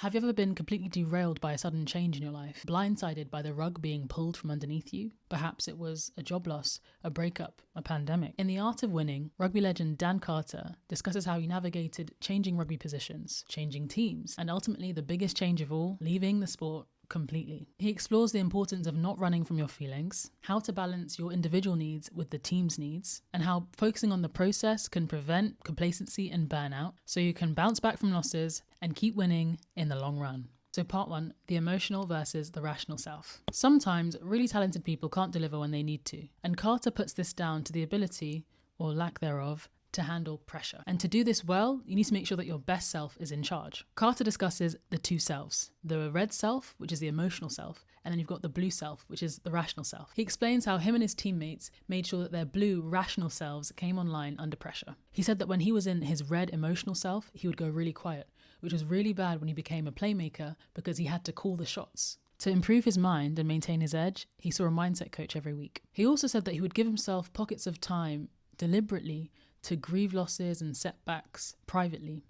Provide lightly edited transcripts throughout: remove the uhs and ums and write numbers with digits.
Have you ever been completely derailed by a sudden change in your life, blindsided by the rug being pulled from underneath you? Perhaps it was a job loss, a breakup, a pandemic. In The Art of Winning, rugby legend Dan Carter discusses how he navigated changing rugby positions, changing teams, and ultimately the biggest change of all, leaving the sport completely. He explores the importance of not running from your feelings, how to balance your individual needs with the team's needs, and how focusing on the process can prevent complacency and burnout so you can bounce back from losses and keep winning in the long run. So part 1, the emotional versus the rational self. Sometimes really talented people can't deliver when they need to, and Carter puts this down to the ability, or lack thereof, to handle pressure. And to do this well, you need to make sure that your best self is in charge. Carter discusses the two selves, the red self, which is the emotional self, and then you've got the blue self, which is the rational self. He explains how him and his teammates made sure that their blue rational selves came online under pressure. He said that when he was in his red emotional self, he would go really quiet, which was really bad when he became a playmaker because he had to call the shots. To improve his mind and maintain his edge, he saw a mindset coach every week. He also said that he would give himself pockets of time deliberately to grieve losses and setbacks privately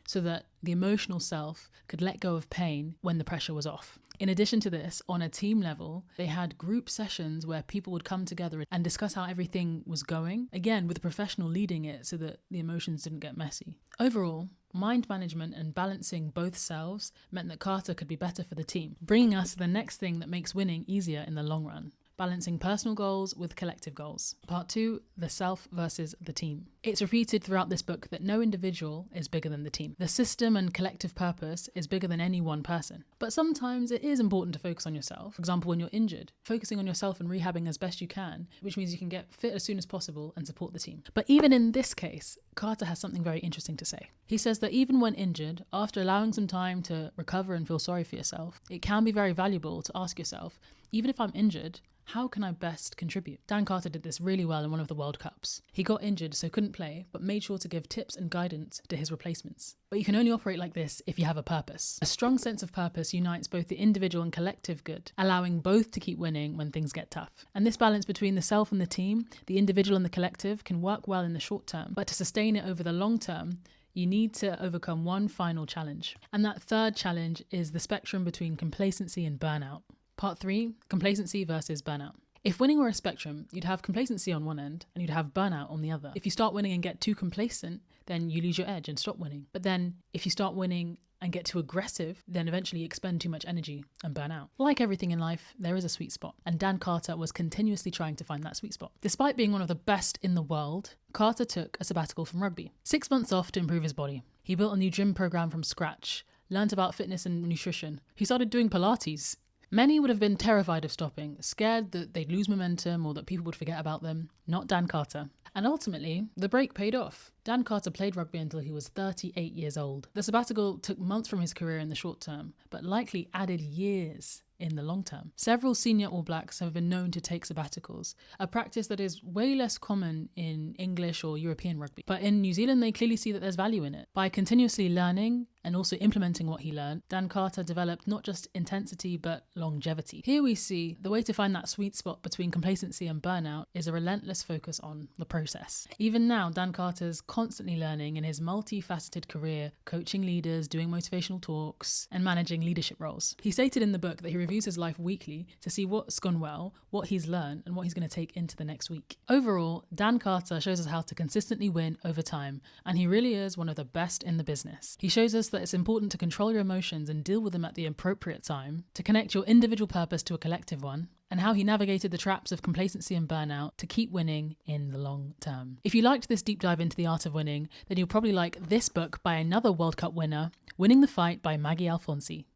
so that the emotional self could let go of pain when the pressure was off. In addition to this, on a team level, they had group sessions where people would come together and discuss how everything was going, again with a professional leading it so that the emotions didn't get messy. Overall, mind management and balancing both selves meant that Carter could be better for the team, bringing us to the next thing that makes winning easier in the long run: balancing personal goals with collective goals. Part 2, the self versus the team. It's repeated throughout this book that no individual is bigger than the team. The system and collective purpose is bigger than any one person. But sometimes it is important to focus on yourself. For example, when you're injured, focusing on yourself and rehabbing as best you can, which means you can get fit as soon as possible and support the team. But even in this case, Carter has something very interesting to say. He says that even when injured, after allowing some time to recover and feel sorry for yourself, it can be very valuable to ask yourself, even if I'm injured, how can I best contribute? Dan Carter did this really well in one of the World Cups. He got injured so couldn't play, but made sure to give tips and guidance to his replacements. But you can only operate like this if you have a purpose. A strong sense of purpose unites both the individual and collective good, allowing both to keep winning when things get tough. And this balance between the self and the team, the individual and the collective, can work well in the short term, but to sustain it over the long term, you need to overcome one final challenge. And that third challenge is the spectrum between complacency and burnout. Part 3, complacency versus burnout. If winning were a spectrum, you'd have complacency on one end and you'd have burnout on the other. If you start winning and get too complacent, then you lose your edge and stop winning. But then if you start winning and get too aggressive, then eventually you expend too much energy and burn out. Like everything in life, there is a sweet spot, and Dan Carter was continuously trying to find that sweet spot. Despite being one of the best in the world, Carter took a sabbatical from rugby. 6 months off to improve his body. He built a new gym program from scratch, learned about fitness and nutrition. He started doing Pilates. Many would have been terrified of stopping, scared that they'd lose momentum or that people would forget about them. Not Dan Carter. And ultimately, the break paid off. Dan Carter played rugby until he was 38 years old. The sabbatical took months from his career in the short term, but likely added years in the long term. Several senior All Blacks have been known to take sabbaticals, a practice that is way less common in English or European rugby. But in New Zealand, they clearly see that there's value in it. By continuously learning and also implementing what he learned, Dan Carter developed not just intensity, but longevity. Here we see the way to find that sweet spot between complacency and burnout is a relentless focus on the process. Even now, Dan Carter's constantly learning in his multifaceted career, coaching leaders, doing motivational talks, and managing leadership roles. He stated in the book that he reviews his life weekly to see what's gone well, what he's learned, and what he's going to take into the next week. Overall, Dan Carter shows us how to consistently win over time, and he really is one of the best in the business. He shows us that it's important to control your emotions and deal with them at the appropriate time, to connect your individual purpose to a collective one, and how he navigated the traps of complacency and burnout to keep winning in the long term. If you liked this deep dive into the art of winning, then you'll probably like this book by another World Cup winner, Winning the Fight by Maggie Alfonsi.